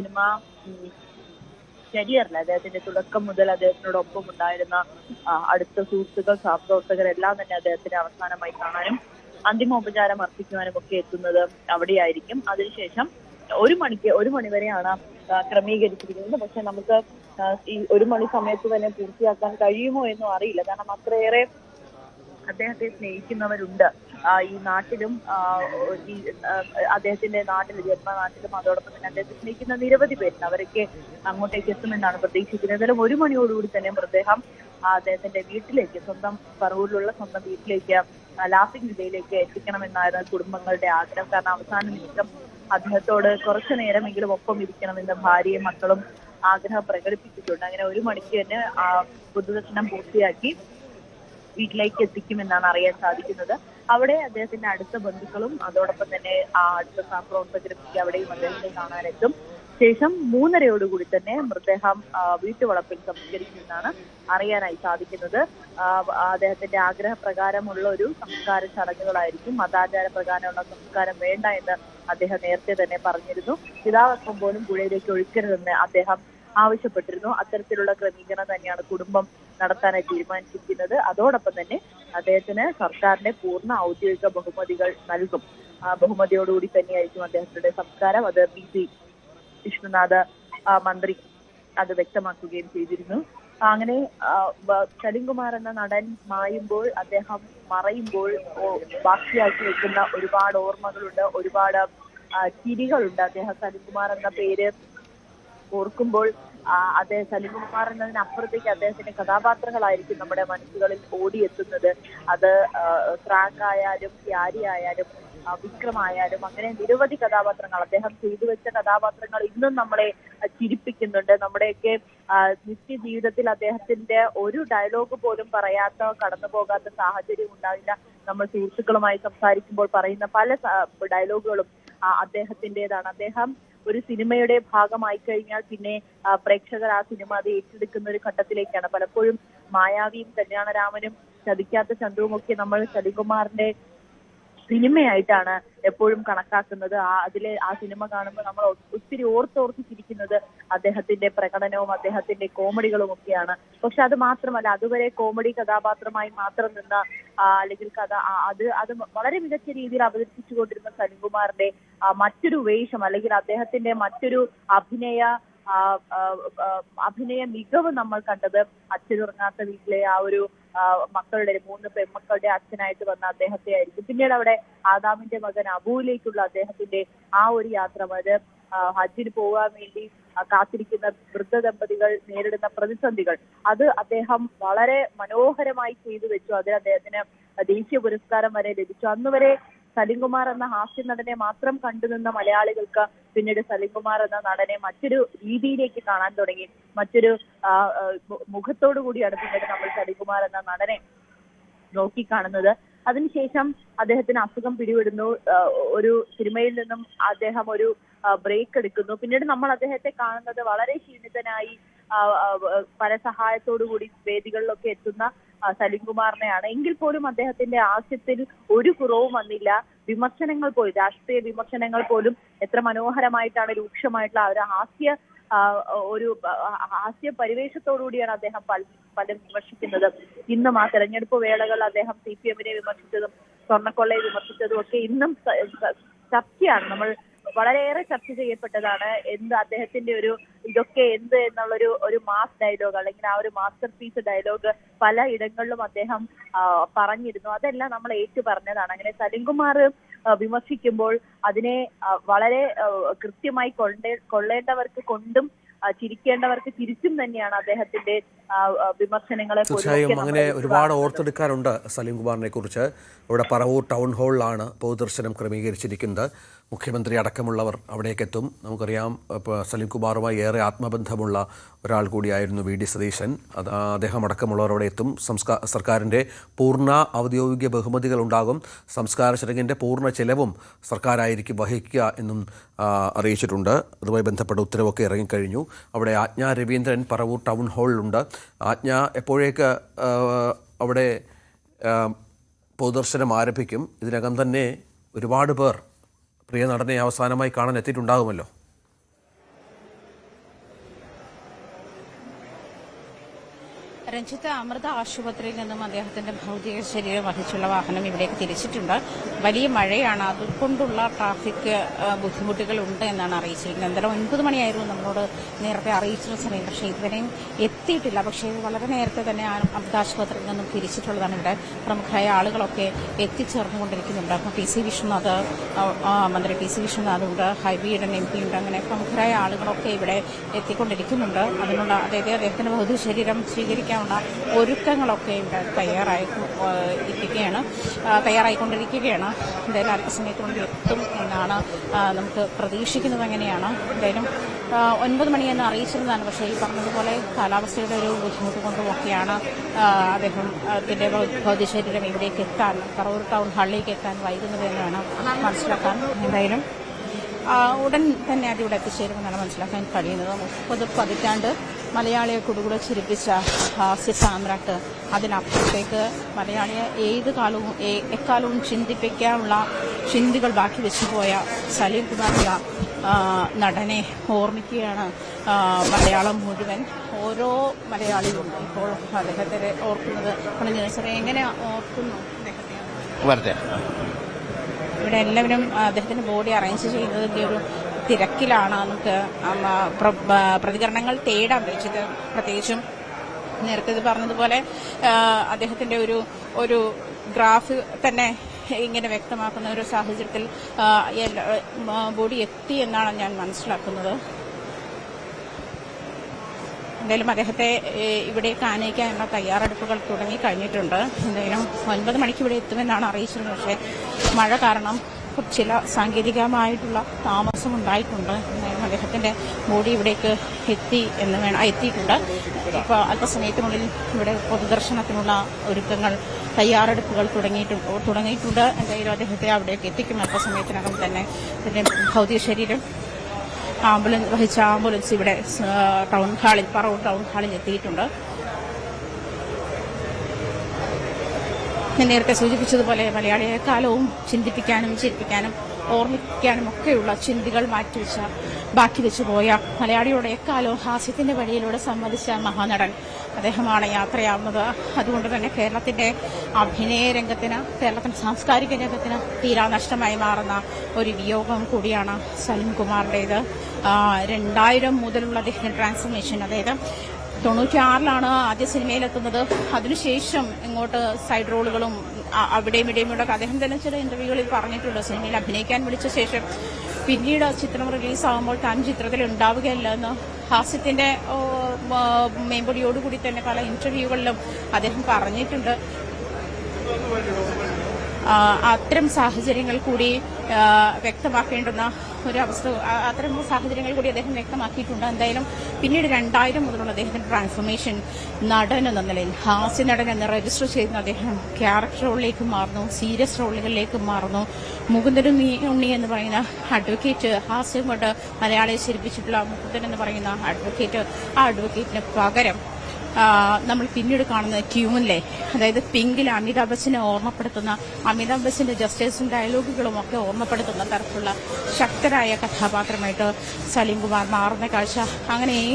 Cinema കരിയറിൽ അദ്ദേഹത്തിന്റെ തുടക്കം മുതൽ അദ്ദേഹത്തിനോടൊപ്പം ഉണ്ടായിരുന്ന അടുത്ത സുഹൃത്തുക്കൾ, സഹപ്രവർത്തകരെല്ലാം തന്നെ അദ്ദേഹത്തിന് അവസാനമായി കാണാനും അന്തിമോപചാരം അർപ്പിക്കുവാനും ഒക്കെ എത്തുന്നത് അവിടെയായിരിക്കും. അതിനുശേഷം ഒരു മണി വരെയാണ് ക്രമീകരിച്ചിരിക്കുന്നത്. പക്ഷെ നമുക്ക് ഈ 1 മണി സമയത്ത് തന്നെ പൂർത്തിയാക്കാൻ കഴിയുമോ എന്നും അറിയില്ല. കാരണം അത്രയേറെ അദ്ദേഹത്തെ സ്നേഹിക്കുന്നവരുണ്ട് ഈ നാട്ടിലും, ഈ അദ്ദേഹത്തിന്റെ നാട്ടിലും, ജന്മനാട്ടിലും. അതോടൊപ്പം തന്നെ അദ്ദേഹത്തെ സ്നേഹിക്കുന്ന നിരവധി പേരുണ്ട്. അവരൊക്കെ അങ്ങോട്ടേക്ക് എത്തുമെന്നാണ് പ്രതീക്ഷിക്കുന്നത്. എന്തായാലും 1 മണിയോടുകൂടി തന്നെ മൃതദേഹം അദ്ദേഹത്തിന്റെ വീട്ടിലേക്ക്, സ്വന്തം പറവൂരിലുള്ള സ്വന്തം വീട്ടിലേക്ക്, ലാഫിംഗ് വില്ലയിലേക്ക് എത്തിക്കണമെന്നായിരുന്നു കുടുംബങ്ങളുടെ ആഗ്രഹം. കാരണം അവസാന നിമിഷം അദ്ദേഹത്തോട് കുറച്ചു നേരമെങ്കിലും ഒപ്പം ഇരിക്കണമെന്ന് ഭാര്യയും മക്കളും ആഗ്രഹം പ്രകടിപ്പിച്ചിട്ടുണ്ട്. അങ്ങനെ 1 മണിക്ക് തന്നെ പൊതുദർശനം പൂർത്തിയാക്കി വീട്ടിലേക്ക് എത്തിക്കുമെന്നാണ് അറിയാൻ സാധിക്കുന്നത്. അവിടെ അദ്ദേഹത്തിന്റെ അടുത്ത ബന്ധുക്കളും അതോടൊപ്പം തന്നെ അടുത്ത സഹപ്രവർത്തകരും അവിടെയും അദ്ദേഹത്തെ കാണാനെത്തും. ശേഷം 3:30 തന്നെ മൃതദേഹം വീട്ടുവളപ്പിൽ സംസ്കരിക്കുമെന്നാണ് അറിയാനായി സാധിക്കുന്നത്. അദ്ദേഹത്തിന്റെ ആഗ്രഹപ്രകാരമുള്ള ഒരു സംസ്കാര ചടങ്ങുകളായിരിക്കും. മതാചാര പ്രകാരമുള്ള സംസ്കാരം വേണ്ട എന്ന് അദ്ദേഹം നേരത്തെ തന്നെ പറഞ്ഞിരുന്നു. ചിതാഭസ്മം പോലും പുഴയിലേക്ക് ഒഴുക്കരുതെന്ന് അദ്ദേഹം ആവശ്യപ്പെട്ടിരുന്നു. അത്തരത്തിലുള്ള ക്രമീകരണം തന്നെയാണ് കുടുംബം നടത്താനായി തീരുമാനിച്ചിരിക്കുന്നത്. അതോടൊപ്പം തന്നെ അദ്ദേഹത്തിന് സർക്കാരിന്റെ പൂർണ്ണ ഔദ്യോഗിക ബഹുമതികൾ നൽകും. ബഹുമതിയോടുകൂടി തന്നെയായിരിക്കും അദ്ദേഹത്തിന്റെ സംസ്കാരം. അത് PC വിഷ്ണുനാഥ് മന്ത്രി അത് വ്യക്തമാക്കുകയും ചെയ്തിരുന്നു. അങ്ങനെ സലിംകുമാർ എന്ന നടൻ മായുമ്പോൾ, അദ്ദേഹം മറയുമ്പോൾ ബാക്കിയാക്കി വെക്കുന്ന ഒരുപാട് ഓർമ്മകളുണ്ട്, ഒരുപാട് ചിരികളുണ്ട്. അദ്ദേഹം സലിംകുമാർ എന്ന പേര് ഓർക്കുമ്പോൾ അദ്ദേഹം സലിംകുമാർ എന്നതിനപ്പുറത്തേക്ക് അദ്ദേഹത്തിന്റെ കഥാപാത്രങ്ങളായിരിക്കും നമ്മുടെ മനസ്സുകളിൽ ഓടിയെത്തുന്നത്. അത് ഫ്രാങ്ക് ആയാലും, യാരി ആയാലും, വിക്രമായാലും, അങ്ങനെ നിരവധി കഥാപാത്രങ്ങൾ, അദ്ദേഹം ചെയ്തു വെച്ച കഥാപാത്രങ്ങൾ ഇന്നും നമ്മളെ ചിരിപ്പിക്കുന്നുണ്ട്. നമ്മുടെയൊക്കെ നിത്യജീവിതത്തിൽ അദ്ദേഹത്തിന്റെ ഒരു ഡയലോഗ് പോലും പറയാത്ത, കടന്നു പോകാത്ത സാഹചര്യം ഉണ്ടാവില്ല. നമ്മൾ സുഹൃത്തുക്കളുമായി സംസാരിക്കുമ്പോൾ പറയുന്ന പല ഡയലോഗുകളും അദ്ദേഹത്തിൻ്റെതാണ്. അദ്ദേഹം ഒരു സിനിമയുടെ ഭാഗമായി കഴിഞ്ഞാൽ പിന്നെ പ്രേക്ഷകർ ആ സിനിമ അത് ഏറ്റെടുക്കുന്ന ഒരു ഘട്ടത്തിലേക്കാണ്. പലപ്പോഴും മായാവിയും കല്യാണരാമനും ചതിക്കാത്ത ചന്തുവും ഒക്കെ നമ്മൾ സലിംകുമാറിന്റെ സിനിമയായിട്ടാണ് എപ്പോഴും കണക്കാക്കുന്നത്. അതിലെ ആ സിനിമ കാണുമ്പോൾ നമ്മൾ ഒത്തിരി ഓർത്തോർത്ത് ചിരിക്കുന്നത് അദ്ദേഹത്തിന്റെ പ്രകടനവും അദ്ദേഹത്തിന്റെ കോമഡികളും ഒക്കെയാണ്. പക്ഷെ അത് മാത്രമല്ല, അതുവരെ കോമഡി കഥാപാത്രമായി മാത്രം നിന്ന അല്ലെങ്കിൽ അത് വളരെ മികച്ച രീതിയിൽ അവതരിപ്പിച്ചുകൊണ്ടിരുന്ന സലിംകുമാറിന്റെ മറ്റൊരു വേഷം അല്ലെങ്കിൽ അദ്ദേഹത്തിന്റെ മറ്റൊരു അഭിനയ മികവ് നമ്മൾ കണ്ടത് അച്ഛനുറങ്ങാത്ത വീട്ടിലെ ആ ഒരു മക്കളുടെ 3 പെൺമക്കളുടെ അച്ഛനായിട്ട് വന്ന അദ്ദേഹത്തെ ആയിരിക്കും. പിന്നീട് അവിടെ ആദാമിന്റെ മകൻ അബുവിലേക്കുള്ള അദ്ദേഹത്തിന്റെ ആ ഒരു യാത്ര, അത് ഹജ്ജിന് പോകാൻ വേണ്ടി കാത്തിരിക്കുന്ന വൃദ്ധ ദമ്പതികൾ നേരിടുന്ന പ്രതിസന്ധികൾ, അത് അദ്ദേഹം വളരെ മനോഹരമായി ചെയ്തു വെച്ചു. അതിൽ അദ്ദേഹത്തിന് ദേശീയ പുരസ്കാരം വരെ ലഭിച്ചു. അന്നുവരെ സലിംകുമാർ എന്ന ഹാസ്യ നടനെ മാത്രം കണ്ടുനിന്ന മലയാളികൾക്ക് പിന്നീട് സലിംകുമാർ എന്ന നടനെ മറ്റൊരു രീതിയിലേക്ക് കാണാൻ തുടങ്ങി. മറ്റൊരു മുഖത്തോടു കൂടിയാണ് പിന്നീട് നമ്മൾ സലിംകുമാർ എന്ന നടനെ നോക്കിക്കാണുന്നത്. അതിനുശേഷം അദ്ദേഹത്തിന് അസുഖം പിടിപെടുന്നു. ഒരു സിനിമയിൽ നിന്നും അദ്ദേഹം ഒരു ബ്രേക്ക് എടുക്കുന്നു. പിന്നീട് നമ്മൾ അദ്ദേഹത്തെ കാണുന്നത് വളരെ ക്ഷീണിതനായി പല സഹായത്തോടു കൂടി വേദികളിലൊക്കെ എത്തുന്ന സലിംകുമാറിനെയാണ്. എങ്കിൽ പോലും അദ്ദേഹത്തിന്റെ ഹാസ്യത്തിൽ ഒരു കുറവും വന്നില്ല. വിമർശനങ്ങൾ പോലും, രാഷ്ട്രീയ വിമർശനങ്ങൾ പോലും എത്ര മനോഹരമായിട്ടാണ്, രൂക്ഷമായിട്ടുള്ള ഒരു ഹാസ്യ പരിവേഷത്തോടുകൂടിയാണ് അദ്ദേഹം പലരും വിമർശിക്കുന്നത്. ഇന്നും ആ തെരഞ്ഞെടുപ്പ് വേളകൾ അദ്ദേഹം CPM-നെ വിമർശിച്ചതും സ്വർണ്ണക്കൊള്ളയെ വിമർശിച്ചതും ഒക്കെ ഇന്നും ചർച്ചയാണ്. നമ്മൾ വളരെയേറെ ചർച്ച ചെയ്യപ്പെട്ടതാണ്. അദ്ദേഹത്തിന്റെ ഇതൊക്കെ എന്ത് എന്നുള്ളൊരു മാസ് ഡയലോഗ് അല്ലെങ്കിൽ ആ ഒരു മാസ്റ്റർ പീസ് ഡയലോഗ് പല ഇടങ്ങളിലും അദ്ദേഹം പറഞ്ഞിരുന്നു. അതെല്ലാം നമ്മൾ ഏറ്റു പറഞ്ഞതാണ്. അങ്ങനെ സലിംകുമാർ വിമർശിക്കുമ്പോൾ അതിനെ വളരെ കൃത്യമായി കൊള്ളേണ്ടവർക്ക് കൊണ്ടും ചിരിക്കേണ്ടവർക്ക് ചിരിച്ചും തന്നെയാണ് അദ്ദേഹത്തിന്റെ വിമർശനങ്ങളെ. തീർച്ചയായും അങ്ങനെ ഒരുപാട് ഓർത്തെടുക്കാറുണ്ട് സലിംകുമാറിനെ കുറിച്ച്. ഇവിടെ പറവൂർ ടൗൺ ഹാളിലാണ് പൊതുദർശനം ക്രമീകരിച്ചിരിക്കുന്നത്. മുഖ്യമന്ത്രി അടക്കമുള്ളവർ അവിടേക്കെത്തും. നമുക്കറിയാം, ഇപ്പോൾ സലിംകുമാറുമായി ഏറെ ആത്മബന്ധമുള്ള ഒരാൾ കൂടിയായിരുന്നു VD സതീശൻ. അദ്ദേഹം അടക്കമുള്ളവർ അവിടെ എത്തും. സർക്കാരിൻ്റെ പൂർണ്ണ ഔദ്യോഗിക ബഹുമതികൾ ഉണ്ടാകും. സംസ്കാര ചടങ്ങിൻ്റെ പൂർണ്ണ ചെലവും സർക്കാരായിരിക്കും വഹിക്കുക എന്നും അറിയിച്ചിട്ടുണ്ട്. അതുമായി ബന്ധപ്പെട്ട ഉത്തരവൊക്കെ ഇറങ്ങിക്കഴിഞ്ഞു. അവിടെ ആജ്ഞ രവീന്ദ്രൻ പറവൂർ ടൗൺ ഹാളിലുണ്ട്. ആജ്ഞ എപ്പോഴേക്ക് അവിടെ പൊതുദർശനം ആരംഭിക്കും? ഇതിനകം തന്നെ ഒരുപാട് പേർ പ്രിയ നടനെ അവസാനമായി കാണാൻ എത്തിയിട്ടുണ്ടാകുമല്ലോ. രഞ്ജിത്ത്, അമൃത ആശുപത്രിയിൽ നിന്നും അദ്ദേഹത്തിന്റെ ഭൗതിക ശരീരം വഹിച്ചുള്ള വാഹനം ഇവിടേക്ക് തിരിച്ചിട്ടുണ്ട്. വലിയ മഴയാണ്, അതുകൊണ്ടുള്ള ട്രാഫിക് ബുദ്ധിമുട്ടുകൾ ഉണ്ട് എന്നാണ് അറിയിച്ചിരിക്കുന്നത്. എന്തായാലും 9 മണിയായിരുന്നു നമ്മളോട് നേരത്തെ അറിയിച്ചിരുന്ന സമയം, പക്ഷേ ഇതുവരെയും എത്തിയിട്ടില്ല. പക്ഷേ വളരെ നേരത്തെ തന്നെ അമൃത ആശുപത്രിയിൽ നിന്നും തിരിച്ചിട്ടുള്ളതാണ്. ഇവിടെ പ്രമുഖരായ ആളുകളൊക്കെ എത്തിച്ചേർന്നുകൊണ്ടിരിക്കുന്നുണ്ട്. അപ്പോൾ പി സി വിശ്വനാഥ്, മന്ത്രി പി സി വിശ്വനാഥ് ഉണ്ട്, ഹൈബിയുടെ MP ഉണ്ട്, അങ്ങനെ പ്രമുഖരായ ആളുകളൊക്കെ ഇവിടെ എത്തിക്കൊണ്ടിരിക്കുന്നുണ്ട്. അതിനുള്ള അദ്ദേഹത്തിന്റെ ഭൗതിക ശരീരം സ്വീകരിക്കാനുള്ള ഒരുക്കങ്ങളൊക്കെ ഇവിടെ തയ്യാറായിക്കൊണ്ടിരിക്കുകയാണ്. എന്തായാലും അല്പസമയത്തുകൊണ്ട് എത്തും എന്നാണ് നമുക്ക് പ്രതീക്ഷിക്കുന്നത്. അങ്ങനെയാണ് എന്തായാലും 9 മണിയെന്ന് അറിയിച്ചിരുന്നതാണ്. പക്ഷേ ഈ പറഞ്ഞതുപോലെ കാലാവസ്ഥയുടെ ഒരു ബുദ്ധിമുട്ട് കൊണ്ടുമൊക്കെയാണ് അദ്ദേഹത്തിന്റെ ഭൗതിക ശരീരം ഇവിടേക്ക് എത്താൻ, പറവൂർ ടൗൺ ഹാളിലേക്ക് എത്താൻ വൈകുന്നത് എന്നാണ് മനസ്സിലാക്കാൻ. എന്തായാലും ഉടൻ തന്നെ അതിവിടെ എത്തിച്ചേരുമെന്നാണ് മനസ്സിലാക്കാൻ കഴിയുന്നത്. 30 പതിറ്റാണ്ട് മലയാളിയെ കുടുകുടെ ചിരിപ്പിച്ച ഹാസ്യ സാമ്രാട്ട്, അതിനപ്പുറത്തേക്ക് മലയാളിയെ എക്കാലവും ചിന്തിപ്പിക്കാനുള്ള ചിന്തകൾ ബാക്കി വെച്ചുപോയ സലീം കുമാർ നടനെ ഓർമ്മിക്കുകയാണ് മലയാളം മുഴുവൻ. ഓരോ മലയാളിയും ഇപ്പോൾ അദ്ദേഹത്തെ ഓർക്കുന്നത്. എങ്ങനെ ഓർക്കുന്നു അദ്ദേഹത്തെ? ഇവിടെ എല്ലാവരും അദ്ദേഹത്തിന്റെ ബോഡി അറേഞ്ച് ചെയ്യുന്നതിന്റെ ഒരു തിരക്കിലാണ്. നമുക്ക് പ്രതികരണങ്ങൾ തേടാൻ വെച്ചത്. പ്രത്യേകിച്ചും നേരത്തെ പറഞ്ഞതുപോലെ അദ്ദേഹത്തിന്റെ ഒരു ഗ്രാഫ് തന്നെ ഇങ്ങനെ വ്യക്തമാക്കുന്ന ഒരു സാഹചര്യത്തിൽ ബോഡി എത്തി എന്നാണ് ഞാൻ മനസ്സിലാക്കുന്നത്. എന്തായാലും അദ്ദേഹത്തെ ഇവിടേക്ക് ആനയിക്കാനുള്ള തയ്യാറെടുപ്പുകൾ തുടങ്ങിക്കഴിഞ്ഞിട്ടുണ്ട്. എന്തായാലും 9 മണിക്ക് ഇവിടെ എത്തുമെന്നാണ് അറിയിച്ചിരുന്നത്. പക്ഷേ മഴ കാരണം ചില സാങ്കേതികമായിട്ടുള്ള താമസം ഉണ്ടായിട്ടുണ്ട്. എന്തായാലും അദ്ദേഹത്തിന്റെ ബോഡി ഇവിടേക്ക് എത്തിയിട്ടുണ്ട്. ഇപ്പോൾ അല്പസമയത്തിനുള്ളിൽ ഇവിടെ പൊതുദർശനത്തിനുള്ള ഒരുക്കങ്ങൾ, തയ്യാറെടുപ്പുകൾ തുടങ്ങിയിട്ടുണ്ട്. എന്തായാലും അദ്ദേഹത്തെ അവിടേക്ക് എത്തിക്കും അല്പസമയത്തിനകം തന്നെ. ഇതിന്റെ ഭൗതിക ശരീരം വഹിച്ച ആംബുലൻസ് ഇവിടെ പറവൂർ ടൗൺ ഹാളിൽ എത്തിയിട്ടുണ്ട്. ഞാൻ നേരത്തെ സൂചിപ്പിച്ചതുപോലെ മലയാളിയെ കാലവും ചിന്തിപ്പിക്കാനും ചിരിപ്പിക്കാനും ഓർമ്മിക്കാനും ഒക്കെയുള്ള ചിന്തകൾ ബാക്കി വെച്ചു പോയ മലയാളിയുടെ എക്കാലവും ഹാസ്യത്തിന്റെ വഴിയിലൂടെ സംവദിച്ച മഹാനടൻ അദ്ദേഹമാണ് യാത്രയാവുന്നത്. അതുകൊണ്ട് തന്നെ കേരളത്തിന്റെ അഭിനയ രംഗത്തിന്, കേരളത്തിന്റെ സാംസ്കാരിക രംഗത്തിന് തീരാ നഷ്ടമായി മാറുന്ന ഒരു വിയോഗം കൂടിയാണ് സലീം കുമാറിന്റേത്. 2000 മുതലുള്ള അദ്ദേഹത്തിന്റെ ട്രാൻസ്ഫോർമേഷൻ, അതായത് 96 ആദ്യ സിനിമയിലെത്തുന്നത്. അതിനുശേഷം ഇങ്ങോട്ട് സൈഡ് റോളുകളും അവിടെയും ഇവിടെയുമുള്ള അദ്ദേഹം തന്നെ ചില ഇന്റർവ്യൂകളിൽ പറഞ്ഞിട്ടുണ്ട്. സിനിമയിൽ അഭിനയിക്കാൻ വിളിച്ച ശേഷം പിന്നീട് ചിത്രം റിലീസാകുമ്പോൾ താൻ ചിത്രത്തിൽ ഉണ്ടാവുകയല്ല എന്ന് ഹാസ്യത്തിന്റെ മേമ്പൊടിയോടുകൂടി തന്നെ പല ഇന്റർവ്യൂകളിലും അദ്ദേഹം പറഞ്ഞിട്ടുണ്ട്. അത്തരം സാഹചര്യങ്ങൾ കൂടി വ്യക്തമാക്കേണ്ടുന്ന ഒരവസ്ഥ, അത്തരം സാഹചര്യങ്ങൾ കൂടി അദ്ദേഹം വ്യക്തമാക്കിയിട്ടുണ്ട്. എന്തായാലും പിന്നീട് 2000 മുതലുള്ള അദ്ദേഹത്തിന്റെ ട്രാൻസ്ഫോർമേഷൻ നടൻ എന്ന നിലയിൽ, ഹാസ്യ നടൻ എന്ന് രജിസ്റ്റർ ചെയ്യുന്ന അദ്ദേഹം ക്യാരക്ടർ റോളിലേക്ക് മാറുന്നു, സീരിയസ് റോളുകളിലേക്ക് മാറുന്നു. മുകുന്ദൻ ഉണ്ണി എന്ന് പറയുന്ന അഡ്വക്കേറ്റ്, ഹാസ്യം കൊണ്ട് മലയാളിയെ ശരിപ്പിച്ചിട്ടുള്ള മുകുന്ദൻ എന്ന് പറയുന്ന അഡ്വക്കേറ്റ്, ആ അഡ്വക്കേറ്റിന് പകരം നമ്മൾ പിന്നീട് കാണുന്ന ട്യൂണിലെ, അതായത് പിങ്കിൽ അമിതാഭ് ബച്ചനെ ഓർമ്മപ്പെടുത്തുന്ന, അമിതാഭ് ബച്ചന്റെ ജസ്റ്റേഴ്സും ഡയലോഗുകളും ഒക്കെ ഓർമ്മപ്പെടുത്തുന്ന തരത്തിലുള്ള ശക്തരായ കഥാപാത്രമായിട്ട് സലീം കുമാർ മാറുന്ന കാഴ്ച, അങ്ങനെ